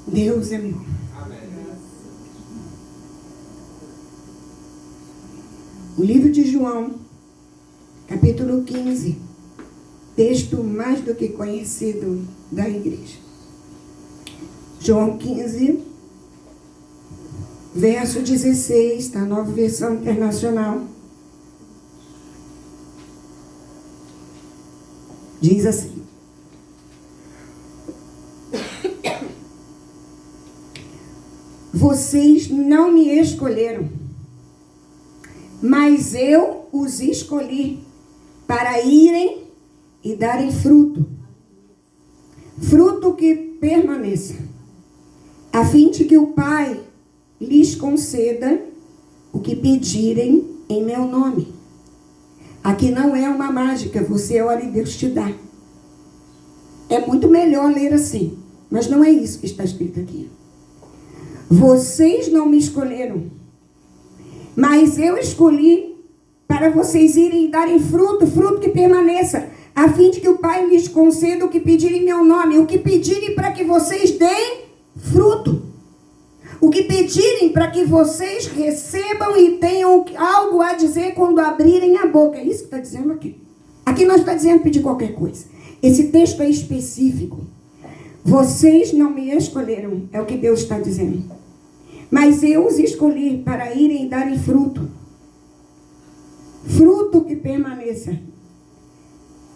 Deus é bom. O livro de João, capítulo 15, texto mais do que conhecido da igreja. João 15, verso 16, da Nova Versão Internacional. Diz assim: vocês não me escolheram, mas eu os escolhi para irem e darem fruto, fruto que permaneça, a fim de que o Pai lhes conceda o que pedirem em meu nome. Aqui não é uma mágica, você ora e Deus te dá. É muito melhor ler assim, mas não é isso que está escrito aqui. Vocês não me escolheram, mas eu escolhi para vocês irem e darem fruto, fruto que permaneça, a fim de que o Pai lhes conceda o que pedirem em meu nome, o que pedirem para que vocês deem fruto, o que pedirem para que vocês recebam e tenham algo a dizer quando abrirem a boca. É isso que está dizendo aqui. Aqui não está dizendo pedir qualquer coisa. Esse texto é específico. Vocês não me escolheram, é o que Deus está dizendo. Mas eu os escolhi para irem e darem fruto. Fruto que permaneça.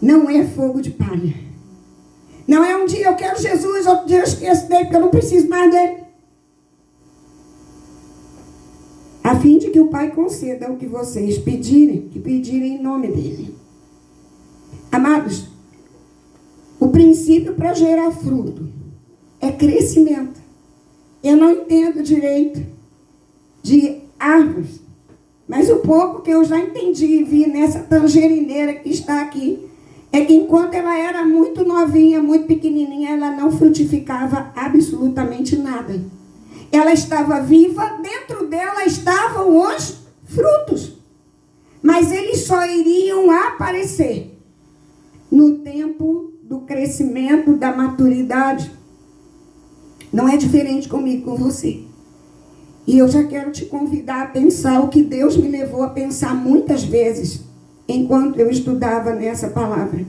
Não é fogo de palha. Não é um dia eu quero Jesus, outro dia eu esqueço dele, porque eu não preciso mais dele. A fim de que o Pai conceda o que vocês pedirem, que pedirem em nome dele. Amados, o princípio para gerar fruto é crescimento. Eu não entendo direito de árvores, mas o pouco que eu já entendi e vi nessa tangerineira que está aqui, é que enquanto ela era muito novinha, muito pequenininha, ela não frutificava absolutamente nada. Ela estava viva, dentro dela estavam os frutos. Mas eles só iriam aparecer no tempo do crescimento, da maturidade. Não é diferente comigo, com você. E eu já quero te convidar a pensar o que Deus me levou a pensar muitas vezes, enquanto eu estudava nessa palavra.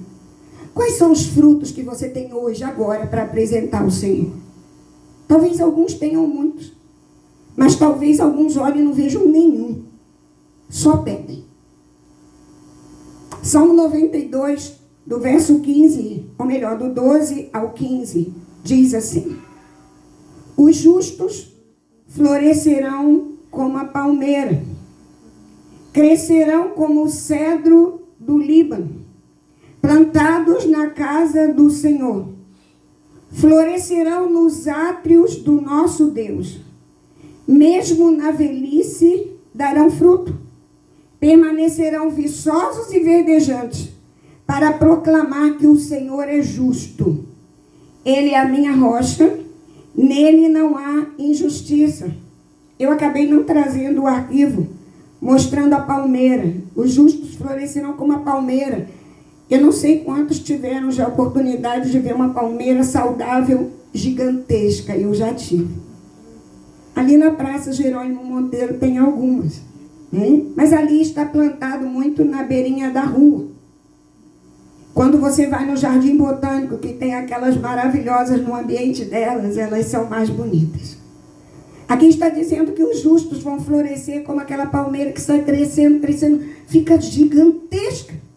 Quais são os frutos que você tem hoje, agora, para apresentar ao Senhor? Talvez alguns tenham muitos, mas talvez alguns olhem e não vejam nenhum. Só pedem. Salmo 92, do verso 15, ou melhor, do 12 ao 15, diz assim: os justos florescerão como a palmeira, crescerão como o cedro do Líbano, plantados na casa do Senhor. Florescerão nos átrios do nosso Deus. Mesmo na velhice darão fruto. Permanecerão viçosos e verdejantes, para proclamar que o Senhor é justo. Ele é a minha rocha, nele não há injustiça. Eu acabei não trazendo o arquivo, mostrando a palmeira. Os justos florescerão como a palmeira. Eu não sei quantos tiveram já a oportunidade de ver uma palmeira saudável, gigantesca. Eu já tive. Ali na Praça Jerônimo Monteiro tem algumas, né? Mas ali está plantado muito na beirinha da rua. Quando você vai no Jardim Botânico, que tem aquelas maravilhosas no ambiente delas, elas são mais bonitas. Aqui está dizendo que os justos vão florescer como aquela palmeira que está crescendo, crescendo, fica gigantesca.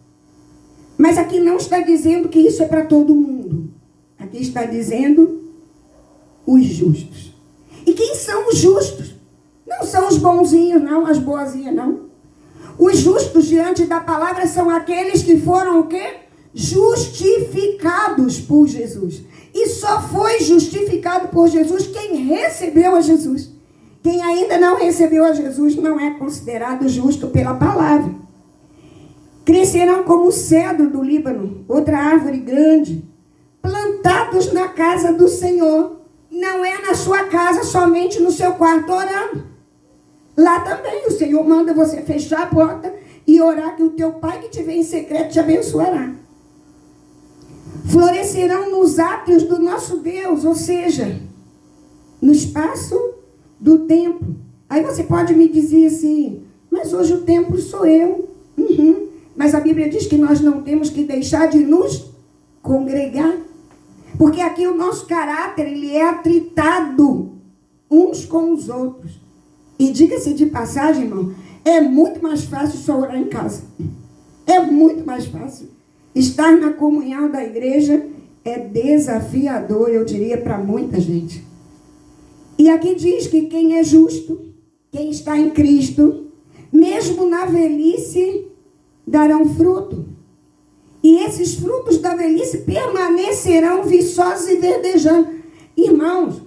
Mas aqui não está dizendo que isso é para todo mundo. Aqui está dizendo os justos. E quem são os justos? Não são os bonzinhos, não, as boazinhas, não. Os justos diante da palavra são aqueles que foram o quê? Justificados por Jesus. E só foi justificado por Jesus quem recebeu a Jesus. Quem ainda não recebeu a Jesus não é considerado justo pela palavra. Crescerão como o cedro do Líbano, outra árvore grande, plantados na casa do Senhor. Não é na sua casa, somente no seu quarto orando. Lá também o Senhor manda você fechar a porta e orar que o teu Pai que te vê em secreto te abençoará. Florescerão nos átrios do nosso Deus, ou seja, no espaço do tempo. Aí você pode me dizer assim, mas hoje o templo sou eu. Uhum. Mas a Bíblia diz que nós não temos que deixar de nos congregar. Porque aqui o nosso caráter, ele é atritado uns com os outros. E diga-se de passagem, irmão, é muito mais fácil só orar em casa. É muito mais fácil. Estar na comunhão da igreja é desafiador, eu diria, para muita gente. E aqui diz que quem é justo, quem está em Cristo, mesmo na velhice, darão fruto. E esses frutos da velhice permanecerão viçosos e verdejantes. Irmãos,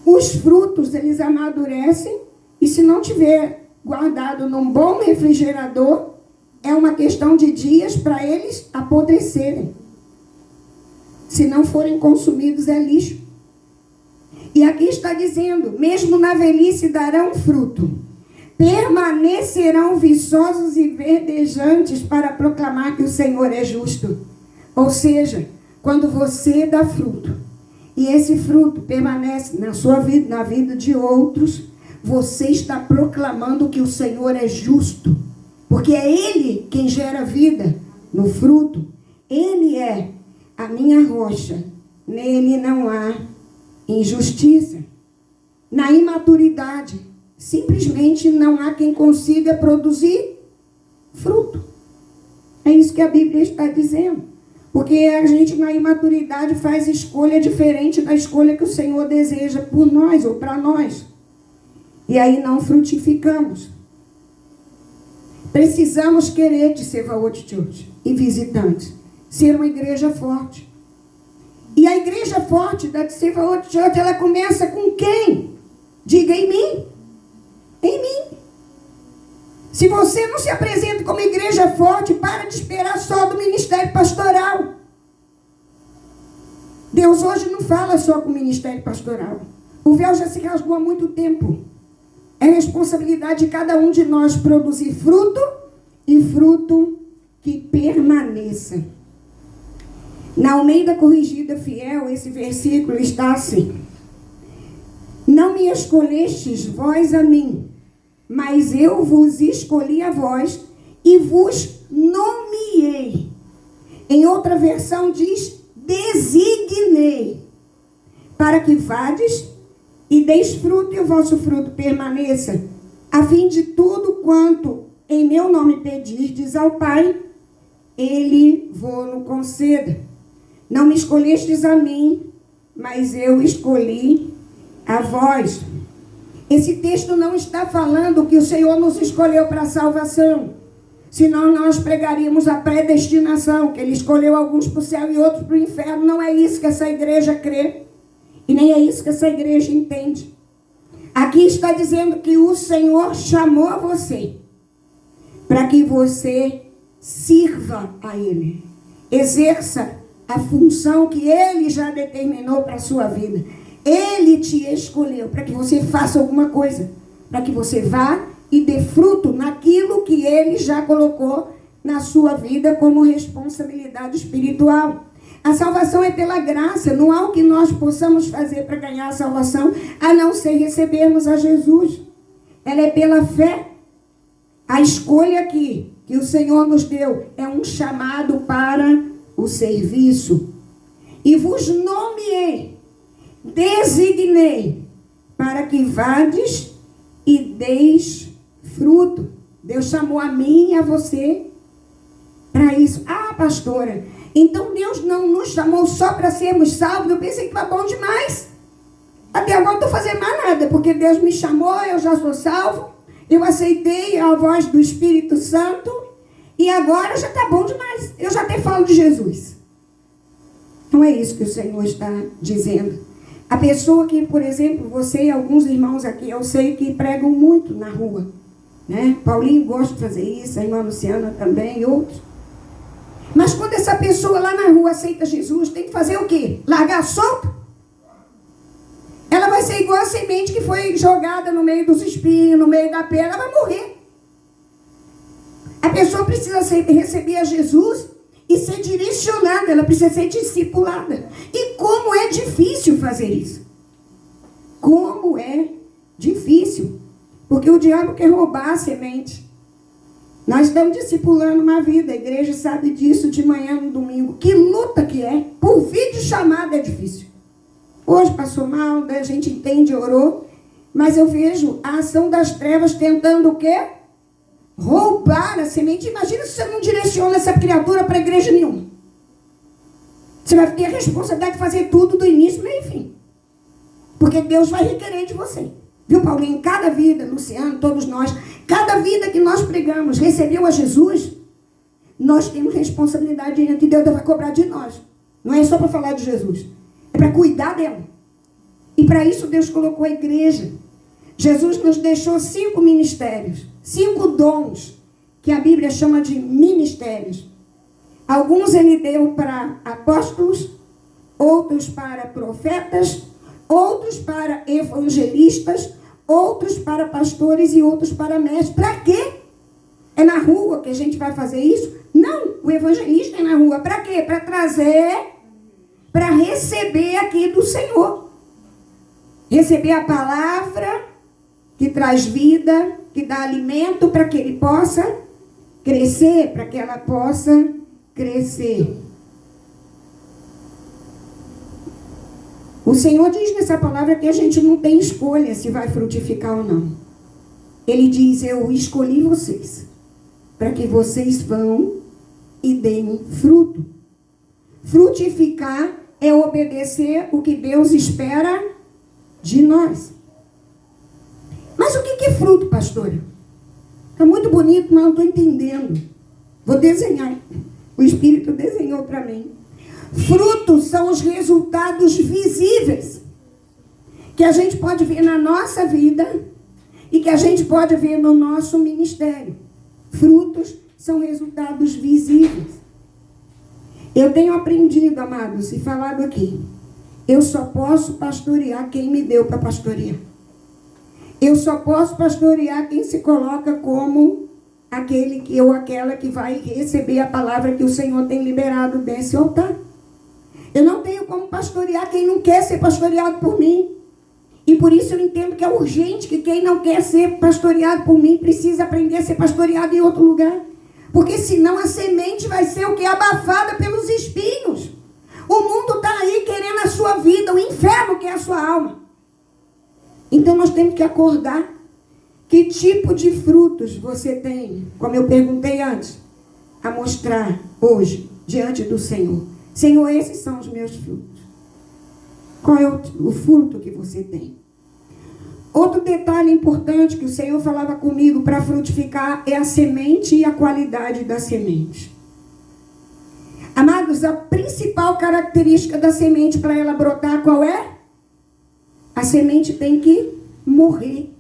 os frutos, eles amadurecem, e se não tiver guardado num bom refrigerador, é uma questão de dias para eles apodrecerem. Se não forem consumidos, é lixo. E aqui está dizendo, mesmo na velhice darão fruto, permanecerão viçosos e verdejantes para proclamar que o Senhor é justo. Ou seja, quando você dá fruto, e esse fruto permanece na sua vida, na vida de outros, você está proclamando que o Senhor é justo. Porque é Ele quem gera vida no fruto. Ele é a minha rocha. Nele não há injustiça. Na imaturidade, simplesmente não há quem consiga produzir fruto. É isso que a Bíblia está dizendo. Porque a gente na imaturidade faz escolha diferente da escolha que o Senhor deseja por nós ou para nós. E aí não frutificamos. Precisamos querer de Sevaot Church e visitantes. Ser uma igreja forte. E a igreja forte da Sevaot Church, ela começa com quem? Diga em mim. Em mim. Se você não se apresenta como igreja forte, para de esperar só do ministério pastoral. Deus hoje não fala só com o ministério pastoral. O véu já se rasgou há muito tempo. É responsabilidade de cada um de nós produzir fruto e fruto que permaneça. Na Almeida Corrigida Fiel, esse versículo está assim: não me escolhestes vós a mim, mas eu vos escolhi a vós e vos nomeei. Em outra versão diz, designei, para que vades e deis fruto e o vosso fruto permaneça, a fim de tudo quanto em meu nome pedirdes ao Pai, Ele vos conceda. Não me escolhestes a mim, mas eu escolhi a vós. Esse texto não está falando que o Senhor nos escolheu para a salvação. Senão nós pregaríamos a predestinação, que Ele escolheu alguns para o céu e outros para o inferno. Não é isso que essa igreja crê. E nem é isso que essa igreja entende. Aqui está dizendo que o Senhor chamou você para que você sirva a Ele. Exerça a função que Ele já determinou para a sua vida. Ele te escolheu para que você faça alguma coisa. Para que você vá e dê fruto naquilo que Ele já colocou na sua vida como responsabilidade espiritual. A salvação é pela graça. Não há o que nós possamos fazer para ganhar a salvação, a não ser recebermos a Jesus. Ela é pela fé. A escolha aqui que o Senhor nos deu é um chamado para o serviço. E vos nomeei, designei, para que vades e deis fruto. Deus chamou a mim e a você para isso. Ah, pastora, então Deus não nos chamou só para sermos salvos? Eu pensei que foi bom demais. Até agora não estou fazendo mais nada, porque Deus me chamou, eu já sou salvo, eu aceitei a voz do Espírito Santo, e agora já está bom demais. Eu já até falo de Jesus. Não é isso que o Senhor está dizendo. A pessoa que, por exemplo, você e alguns irmãos aqui, eu sei que pregam muito na rua, né? Paulinho gosta de fazer isso, a irmã Luciana também, e outros. Mas quando essa pessoa lá na rua aceita Jesus, tem que fazer o quê? Largar solto? Ela vai ser igual a semente que foi jogada no meio dos espinhos, no meio da pedra, ela vai morrer. A pessoa precisa receber a Jesus e ser direcionada, ela precisa ser discipulada. E como é difícil fazer isso. Como é difícil. Porque o diabo quer roubar a semente. Nós estamos discipulando uma vida. A igreja sabe disso de manhã no domingo. Que luta que é. Por vídeo chamada é difícil. Hoje passou mal, a gente entende, orou. Mas eu vejo a ação das trevas tentando o quê? Roubar a semente. Imagina se você não direciona essa criatura para a igreja nenhuma. Você vai ter a responsabilidade de fazer tudo do início, meio e fim. Porque Deus vai requerer de você. Viu, Paulinho? Cada vida, Luciano, todos nós, cada vida que nós pregamos, recebeu a Jesus, nós temos responsabilidade diante de Deus. Deus vai cobrar de nós. Não é só para falar de Jesus. É para cuidar dela. E para isso Deus colocou a igreja. Jesus nos deixou 5 ministérios, 5 dons, que a Bíblia chama de ministérios. Alguns ele deu para apóstolos, outros para profetas, outros para evangelistas, outros para pastores e outros para mestres. Para quê? É na rua que a gente vai fazer isso? Não, o evangelista é na rua. Para quê? Para trazer, para receber aqui do Senhor. Receber a palavra que traz vida, que dá alimento para que ele possa crescer, para que ela possa crescer. O Senhor diz nessa palavra que a gente não tem escolha se vai frutificar ou não. Ele diz, eu escolhi vocês, para que vocês vão e deem fruto. Frutificar é obedecer o que Deus espera de nós. Mas o que é fruto, pastora? Está muito bonito, mas não estou entendendo. Vou desenhar. O Espírito desenhou para mim. Frutos são os resultados visíveis que a gente pode ver na nossa vida e que a gente pode ver no nosso ministério. Frutos são resultados visíveis. Eu tenho aprendido, amados, e falado aqui, eu só posso pastorear quem me deu para pastorear. Eu só posso pastorear quem se coloca como aquele que ou aquela que vai receber a palavra que o Senhor tem liberado desse altar. Eu não tenho como pastorear quem não quer ser pastoreado por mim. E por isso eu entendo que é urgente que quem não quer ser pastoreado por mim precisa aprender a ser pastoreado em outro lugar. Porque senão a semente vai ser o que? Abafada pelos espinhos. O mundo está aí querendo a sua vida, o inferno quer a sua alma. Então nós temos que acordar. Que tipo de frutos você tem, como eu perguntei antes, a mostrar hoje diante do Senhor? Senhor, esses são os meus frutos. Qual é o fruto que você tem? Outro detalhe importante que o Senhor falava comigo para frutificar é a semente e a qualidade da semente. Amados, a principal característica da semente para ela brotar, qual é? A semente tem que morrer.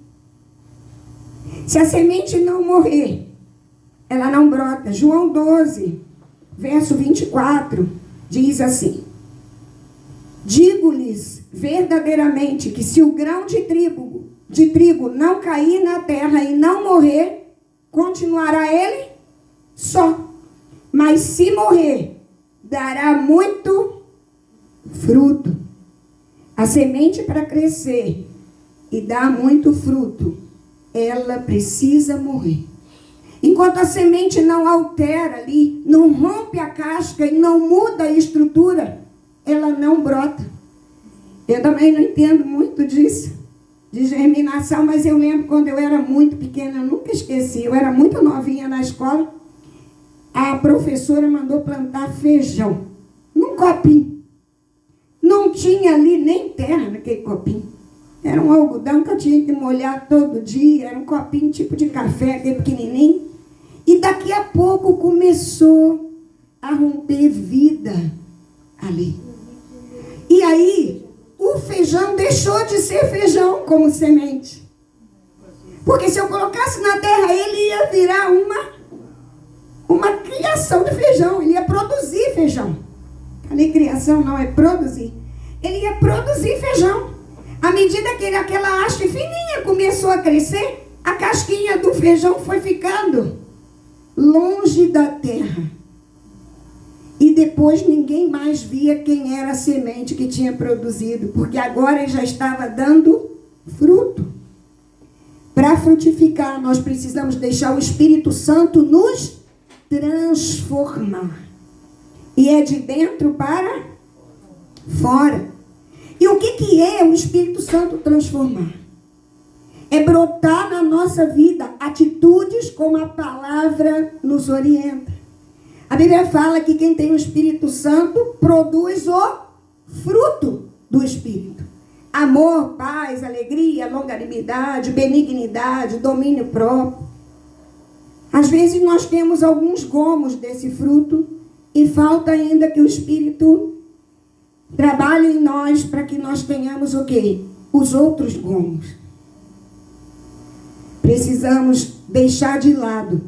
Se a semente não morrer, ela não brota. João 12, verso 24, diz assim: digo-lhes verdadeiramente que se o grão de trigo não cair na terra e não morrer, continuará ele só. Mas se morrer, dará muito fruto. A semente, para crescer e dar muito fruto, ela precisa morrer. Enquanto a semente não altera ali, não rompe a casca e não muda a estrutura, ela não brota. Eu também não entendo muito disso, de germinação, mas eu lembro quando eu era muito pequena, eu nunca esqueci, eu era muito novinha na escola, a professora mandou plantar feijão num copinho. Não tinha ali nem terra naquele copinho. Era um algodão que eu tinha que molhar todo dia, era um copinho tipo de café, aquele pequenininho. E daqui a pouco começou a romper vida ali. E aí, o feijão deixou de ser feijão como semente. Porque se eu colocasse na terra, ele ia virar uma criação de feijão. Ele ia produzir feijão. Falei criação, não, é produzir. Ele ia produzir feijão. À medida que aquela haste fininha começou a crescer, a casquinha do feijão foi ficando longe da terra. E depois ninguém mais via quem era a semente que tinha produzido, porque agora ele já estava dando fruto. Para frutificar, nós precisamos deixar o Espírito Santo nos transformar. E é de dentro para fora. E o que é o Espírito Santo transformar? É brotar na nossa vida atitudes como a palavra nos orienta. A Bíblia fala que quem tem o Espírito Santo produz o fruto do Espírito. Amor, paz, alegria, longanimidade, benignidade, domínio próprio. Às vezes nós temos alguns gomos desse fruto e falta ainda que o Espírito trabalhe em nós para que nós tenhamos o quê? Os outros gomos. Precisamos deixar de lado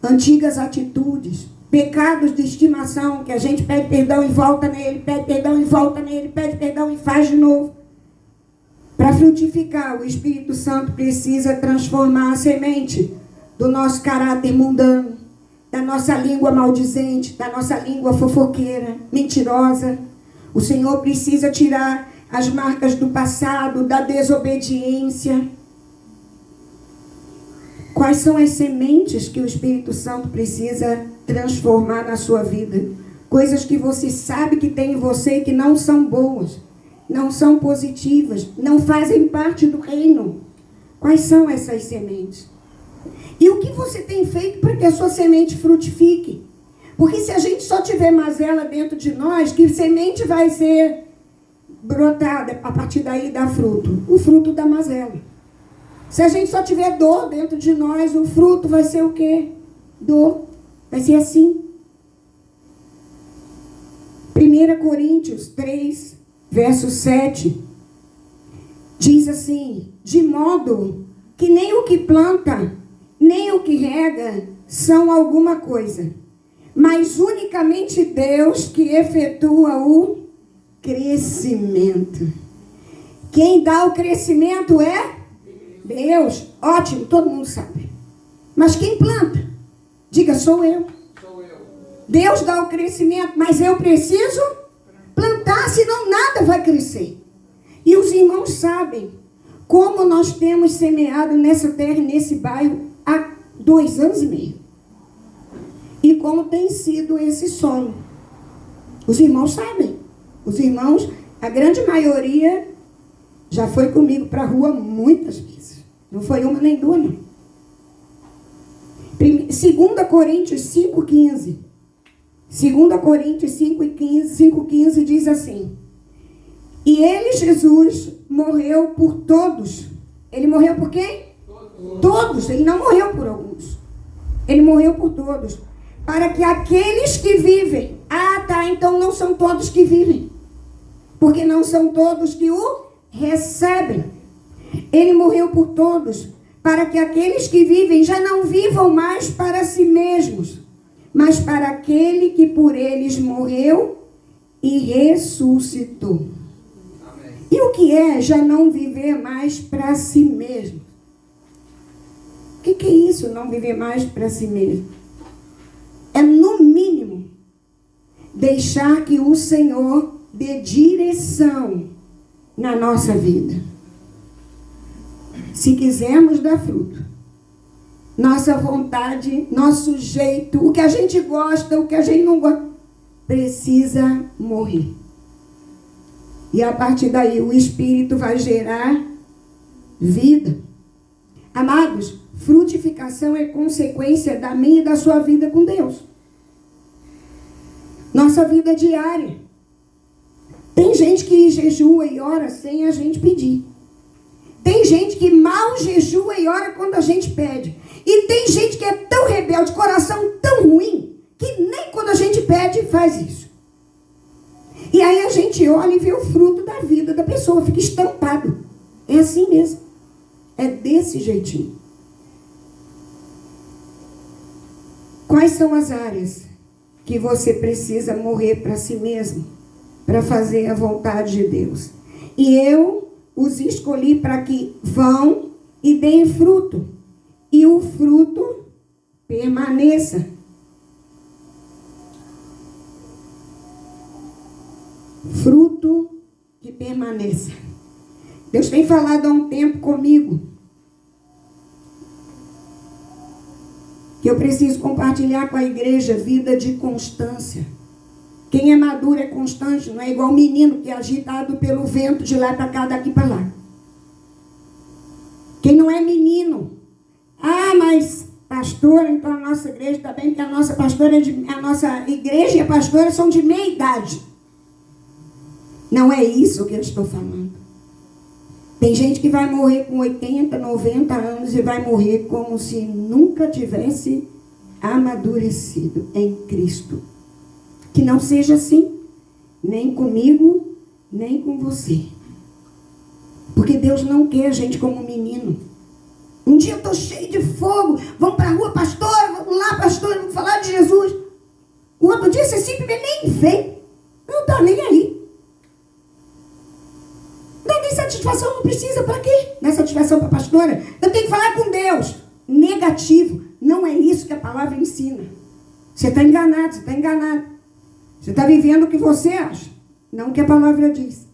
antigas atitudes, pecados de estimação, que a gente pede perdão e volta nele, pede perdão e volta nele, pede perdão e faz de novo. Para frutificar, o Espírito Santo precisa transformar a semente do nosso caráter mundano, da nossa língua maldizente, da nossa língua fofoqueira, mentirosa. O Senhor precisa tirar as marcas do passado, da desobediência. Quais são as sementes que o Espírito Santo precisa transformar na sua vida? Coisas que você sabe que tem em você e que não são boas, não são positivas, não fazem parte do reino. Quais são essas sementes? E o que você tem feito para que a sua semente frutifique? Porque se a gente só tiver mazela dentro de nós, que semente vai ser brotada, a partir daí dá fruto? O fruto da mazela. Se a gente só tiver dor dentro de nós, o fruto vai ser o quê? Dor. Vai ser assim. 1 Coríntios 3, verso 7, diz assim: de modo que nem o que planta, nem o que rega são alguma coisa, mas unicamente Deus que efetua o crescimento. Quem dá o crescimento é Deus. Ótimo, todo mundo sabe. Mas quem planta? Diga, sou eu. Deus dá o crescimento, mas eu preciso plantar, senão nada vai crescer. E os irmãos sabem como nós temos semeado nessa terra e nesse bairro há 2 anos e meio. E como tem sido esse solo. Os irmãos sabem. Os irmãos, a grande maioria, já foi comigo para a rua muitas vezes. Não foi uma nem duas, não. 2 Coríntios 5,15. 2 Coríntios 5,15 diz assim: e ele, Jesus, morreu por todos. Ele morreu por quem? Todos. Ele não morreu por alguns. Ele morreu por todos. Para que aqueles que vivem... Ah, tá, então não são todos que vivem. Porque não são todos que o recebem. Ele morreu por todos, para que aqueles que vivem já não vivam mais para si mesmos, mas para aquele que por eles morreu e ressuscitou. Amém. E o que é já não viver mais para si mesmo? O que é isso, não viver mais para si mesmo? É, no mínimo, deixar que o Senhor dê direção na nossa vida. Se quisermos dar fruto, nossa vontade, nosso jeito, o que a gente gosta, o que a gente não gosta, precisa morrer. E a partir daí o Espírito vai gerar vida. Amados, frutificação é consequência da minha e da sua vida com Deus. Nossa vida diária. Tem gente que jejua e ora sem a gente pedir. Tem gente que mal jejua e ora quando a gente pede. E tem gente que é tão rebelde, coração tão ruim, que nem quando a gente pede faz isso. E aí a gente olha e vê o fruto da vida da pessoa, fica estampado. É assim mesmo. É desse jeitinho. Quais são as áreas que você precisa morrer para si mesmo, para fazer a vontade de Deus? E eu os escolhi para que vão e deem fruto, e o fruto permaneça. Fruto que permaneça. Deus tem falado há um tempo comigo que eu preciso compartilhar com a igreja vida de constância. Quem é maduro é constante, não é igual menino que é agitado pelo vento de lá para cá, daqui para lá. Quem não é menino, mas pastora, então a nossa igreja está bem, porque a nossa igreja e a pastora são de meia idade. Não é isso que eu estou falando. Tem gente que vai morrer com 80, 90 anos e vai morrer como se nunca tivesse amadurecido em Cristo. Que não seja assim, nem comigo, nem com você. Porque Deus não quer a gente como menino. Um dia eu estou cheio de fogo, vamos para a rua, pastora, vamos lá, pastora, vamos falar de Jesus. O outro dia você simplesmente nem vem, não está nem aí. Não tem satisfação, não precisa, para quê? Não é satisfação para a pastora? Eu tenho que falar com Deus. Negativo, não é isso que a palavra ensina. Você está enganado, você está enganado. Você está vivendo o que você acha, não o que a palavra diz.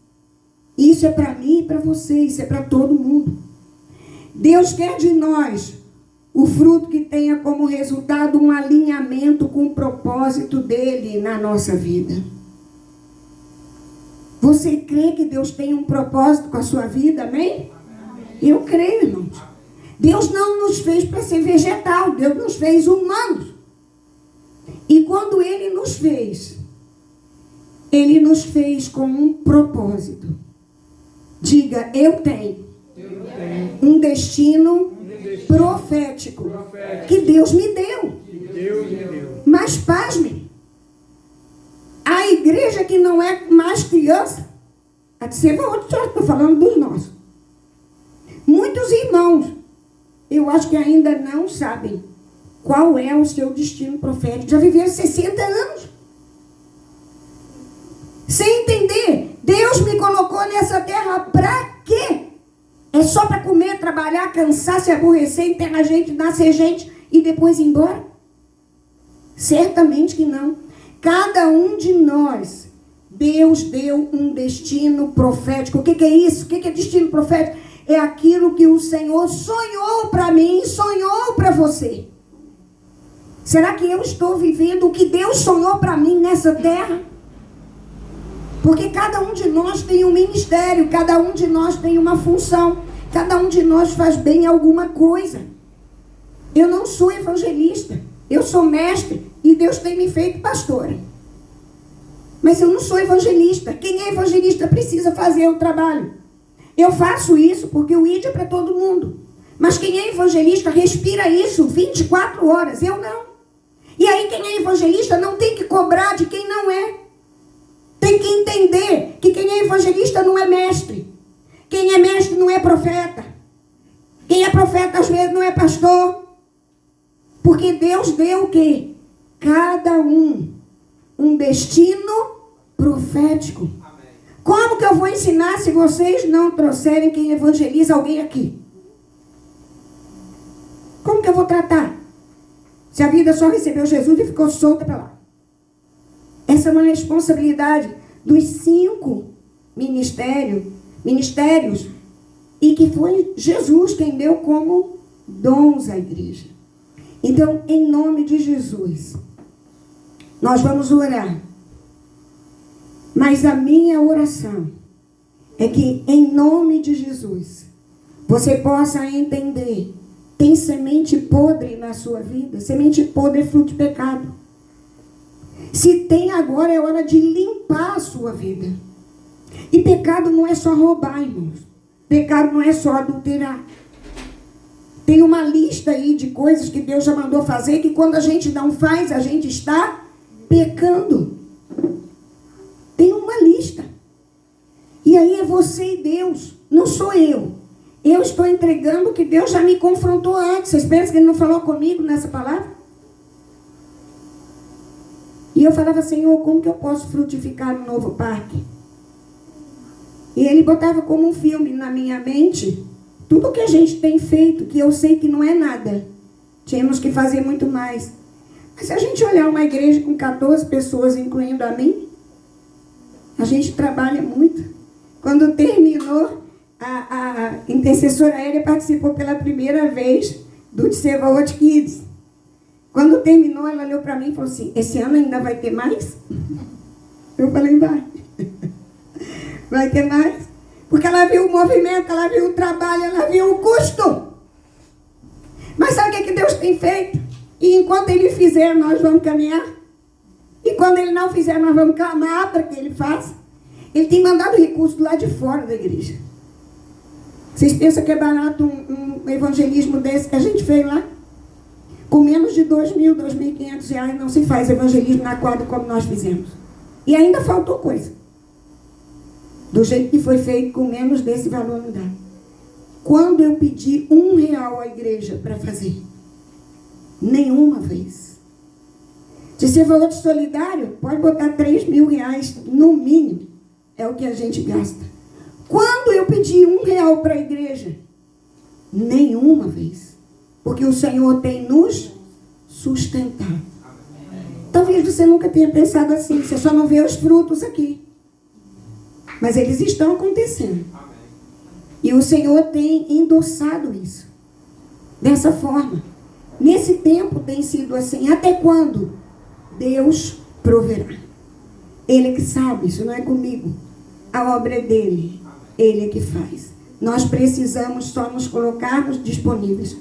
Isso é para mim e para você, isso é para todo mundo. Deus quer de nós o fruto que tenha como resultado um alinhamento com o propósito dele na nossa vida. Você crê que Deus tem um propósito com a sua vida, amém? Eu creio, irmãos. Deus não nos fez para ser vegetal, Deus nos fez humanos. E quando Ele nos fez com um propósito. Diga, eu tenho um destino profético que Deus me deu. Mas pasme, a igreja que não é mais criança, estou falando dos nossos. Muitos irmãos, eu acho que ainda não sabem qual é o seu destino profético. Já viveram 60 anos. Sem entender, Deus me colocou nessa terra para quê? É só para comer, trabalhar, cansar, se aborrecer, enterrar gente, nascer gente e depois ir embora? Certamente que não. Cada um de nós, Deus deu um destino profético. O que é isso? O que é destino profético? É aquilo que o Senhor sonhou para mim, sonhou para você. Será que eu estou vivendo o que Deus sonhou para mim nessa terra? Porque cada um de nós tem um ministério, cada um de nós tem uma função, cada um de nós faz bem alguma coisa. Eu não sou evangelista, eu sou mestre e Deus tem me feito pastora. Mas eu não sou evangelista. Quem é evangelista precisa fazer o trabalho. Eu faço isso porque o ID é para todo mundo. Mas quem é evangelista respira isso 24 horas, eu não. E aí quem é evangelista não tem que cobrar de quem não é. Tem que entender que quem é evangelista não é mestre. Quem é mestre não é profeta. Quem é profeta às vezes não é pastor. Porque Deus deu o quê? Cada um destino profético. Como que eu vou ensinar se vocês não trouxerem quem evangeliza alguém aqui? Como que eu vou tratar? Se a vida só recebeu Jesus e ficou solta para lá. Essa é uma responsabilidade dos 5 ministérios e que foi Jesus quem deu como dons à igreja. Então, em nome de Jesus, nós vamos orar. Mas a minha oração é que, em nome de Jesus, você possa entender: tem semente podre na sua vida? Semente podre é fruto de pecado. Se tem, agora é hora de limpar a sua vida. E pecado não é só roubar, irmãos. Pecado não é só adulterar. Tem uma lista aí de coisas que Deus já mandou fazer, que quando a gente não faz, a gente está pecando. Tem uma lista. E aí é você e Deus, não sou eu. Eu estou entregando o que Deus já me confrontou antes. Vocês pensam que Ele não falou comigo nessa palavra? E eu falava: Senhor, como que eu posso frutificar no novo parque? E Ele botava como um filme na minha mente tudo que a gente tem feito, que eu sei que não é nada. Tínhamos que fazer muito mais. Mas se a gente olhar uma igreja com 14 pessoas, incluindo a mim, a gente trabalha muito. Quando terminou, a intercessora Aérea participou pela primeira vez do Tsevaot Kids. Quando terminou, ela olhou para mim e falou assim: esse ano ainda vai ter mais? Eu falei: vai. Vai ter mais. Porque ela viu o movimento, ela viu o trabalho, ela viu o custo. Mas sabe o que Deus tem feito? E enquanto Ele fizer, nós vamos caminhar. E quando Ele não fizer, nós vamos clamar para que Ele faça. Ele tem mandado recursos lá de fora da igreja. Vocês pensam que é barato um evangelismo desse que a gente fez lá? Com menos de 2.000, 2.500 reais não se faz evangelismo na quadra como nós fizemos. E ainda faltou coisa. Do jeito que foi feito, com menos desse valor não dá. Quando eu pedi R$1 à igreja para fazer? Nenhuma vez. Se você for outro solidário, pode botar R$3.000 no mínimo. É o que a gente gasta. Quando eu pedi R$1 para a igreja? Nenhuma vez. Porque o Senhor tem nos sustentado. Talvez você nunca tenha pensado assim. Você só não vê os frutos aqui. Mas eles estão acontecendo. E o Senhor tem endossado isso. Dessa forma. Nesse tempo tem sido assim. Até quando? Deus proverá. Ele é que sabe, isso não é comigo. A obra é dele. Ele é que faz. Nós precisamos só nos colocarmos disponíveis.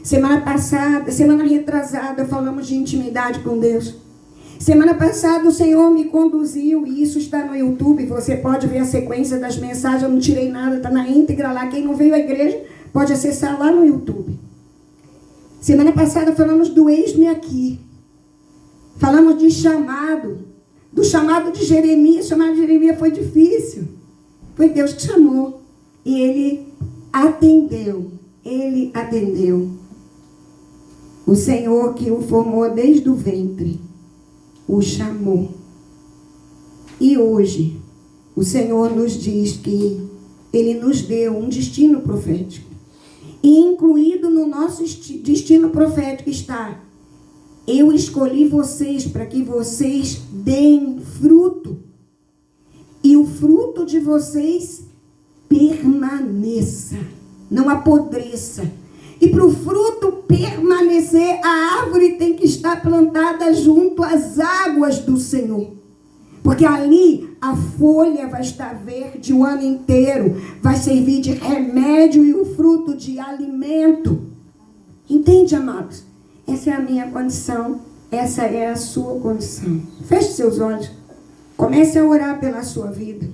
Semana passada, semana retrasada, falamos de intimidade com Deus. Semana passada o Senhor me conduziu, e isso está no YouTube, você pode ver a sequência das mensagens, eu não tirei nada, está na íntegra lá. Quem não veio à igreja pode acessar lá no YouTube. Semana passada falamos do eis-me aqui. Falamos de chamado, do chamado de Jeremias. O chamado de Jeremias foi difícil. Foi Deus que chamou. E ele atendeu. Ele atendeu. O Senhor que o formou desde o ventre o chamou. E hoje o Senhor nos diz que Ele nos deu um destino profético. E incluído no nosso destino profético está: eu escolhi vocês para que vocês deem fruto. E o fruto de vocês permaneça, não apodreça. E para o fruto permanecer, a árvore tem que estar plantada junto às águas do Senhor. Porque ali a folha vai estar verde o ano inteiro. Vai servir de remédio e o fruto de alimento. Entende, amados? Essa é a minha condição. Essa é a sua condição. Feche seus olhos. Comece a orar pela sua vida.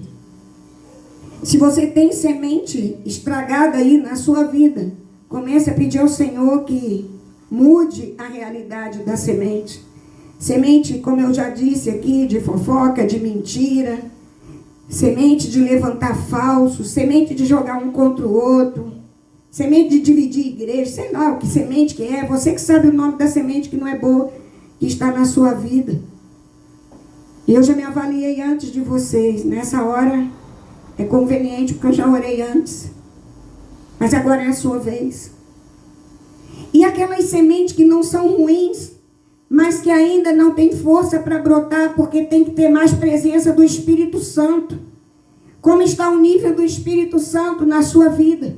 Se você tem semente estragada aí na sua vida, comece a pedir ao Senhor que mude a realidade da semente. Semente, como eu já disse aqui, de fofoca, de mentira. Semente de levantar falso. Semente de jogar um contra o outro. Semente de dividir igreja. Sei lá o que semente que é. Você que sabe o nome da semente que não é boa, que está na sua vida. Eu já me avaliei antes de vocês. Nessa hora é conveniente porque eu já orei antes. Mas agora é a sua vez. E aquelas sementes que não são ruins, mas que ainda não tem força para brotar, porque tem que ter mais presença do Espírito Santo. Como está o nível do Espírito Santo na sua vida?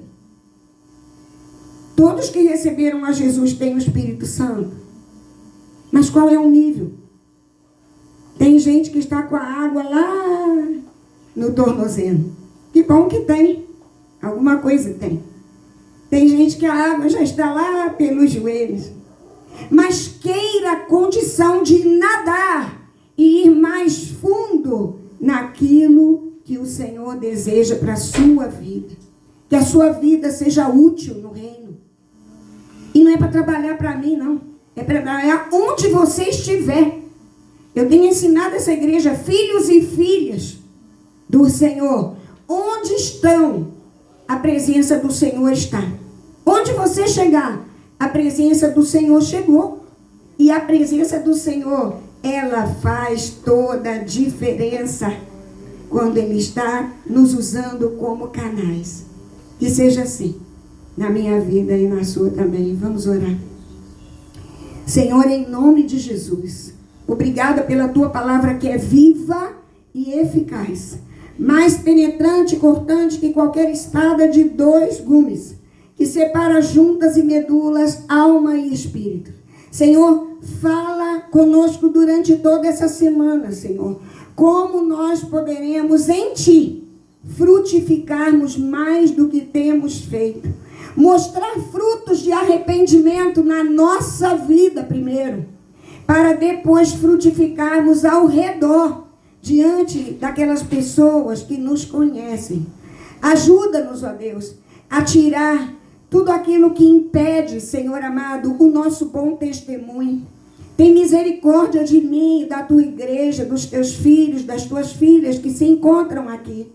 Todos que receberam a Jesus têm o Espírito Santo. Mas qual é o nível? Tem gente que está com a água lá no tornozelo. Que bom que tem. Alguma coisa tem. Tem gente que a água já está lá pelos joelhos. Mas queira a condição de nadar e ir mais fundo naquilo que o Senhor deseja para a sua vida. Que a sua vida seja útil no reino. E não é para trabalhar para mim, não. É para trabalhar onde você estiver. Eu tenho ensinado essa igreja, filhos e filhas do Senhor. Onde estão, a presença do Senhor está. Onde você chegar, a presença do Senhor chegou. E a presença do Senhor, ela faz toda a diferença quando Ele está nos usando como canais. Que seja assim, na minha vida e na sua também. Vamos orar. Senhor, em nome de Jesus, obrigada pela Tua palavra que é viva e eficaz. mais penetrante e cortante que qualquer espada de 2 gumes, que separa juntas e medulas, alma e espírito. Senhor, fala conosco durante toda essa semana, Senhor. Como nós poderemos em Ti frutificarmos mais do que temos feito. Mostrar frutos de arrependimento na nossa vida primeiro, para depois frutificarmos ao redor, diante daquelas pessoas que nos conhecem. Ajuda-nos, ó Deus, a tirar tudo aquilo que impede, Senhor amado, o nosso bom testemunho. Tem misericórdia de mim, da tua igreja, dos teus filhos, das tuas filhas que se encontram aqui.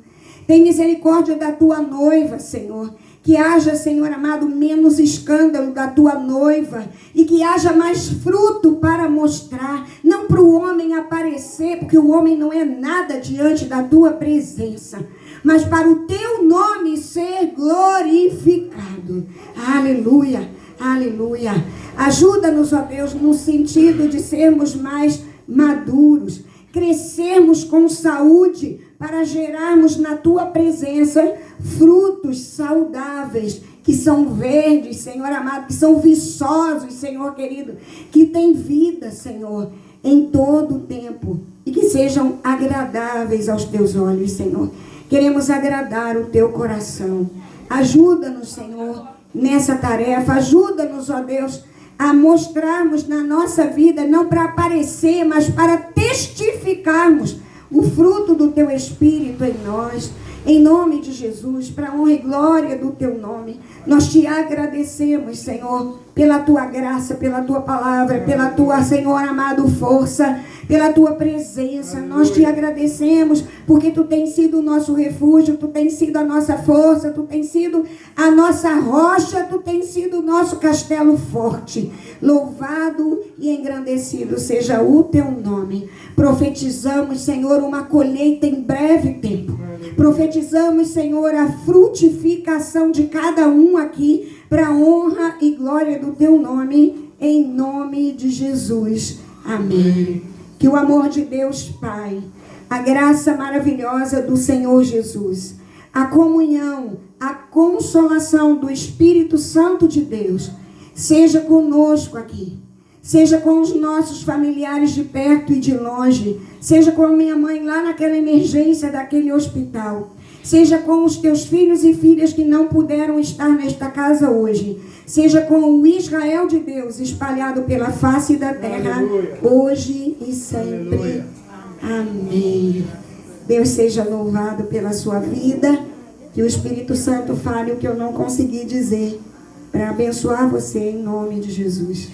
Tem misericórdia da tua noiva, Senhor. Que haja, Senhor amado, menos escândalo da tua noiva. E que haja mais fruto para mostrar. Não para o homem aparecer, porque o homem não é nada diante da tua presença. Mas para o teu nome ser glorificado. Aleluia, aleluia. Ajuda-nos, ó Deus, no sentido de sermos mais maduros. Crescermos com saúde para gerarmos na tua presença frutos saudáveis, que são verdes, Senhor amado, que são viçosos, Senhor querido, que têm vida, Senhor, em todo o tempo, e que sejam agradáveis aos teus olhos, Senhor. Queremos agradar o teu coração. Ajuda-nos, Senhor, nessa tarefa. Ajuda-nos, ó Deus, a mostrarmos na nossa vida, não para aparecer, mas para testificarmos o fruto do teu Espírito em nós, em nome de Jesus, para a honra e glória do teu nome. Nós te agradecemos, Senhor, pela tua graça, pela tua palavra, pela tua, Senhor amado, força, pela tua presença. Nós te agradecemos porque tu tens sido o nosso refúgio, tu tens sido a nossa força, tu tens sido a nossa rocha, tu tens sido o nosso castelo forte. Louvado e engrandecido seja o teu nome. Profetizamos, Senhor, uma colheita em breve tempo. Profetizamos, Senhor, a frutificação de cada um aqui para a honra e glória do teu nome, em nome de Jesus. Amém. Que o amor de Deus Pai, a graça maravilhosa do Senhor Jesus, a comunhão, a consolação do Espírito Santo de Deus, seja conosco aqui, seja com os nossos familiares de perto e de longe, seja com a minha mãe lá naquela emergência daquele hospital, seja com os teus filhos e filhas que não puderam estar nesta casa hoje, seja com o Israel de Deus espalhado pela face da terra, aleluia, hoje e sempre. Aleluia. Amém. Deus seja louvado pela sua vida, que o Espírito Santo fale o que eu não consegui dizer, para abençoar você em nome de Jesus.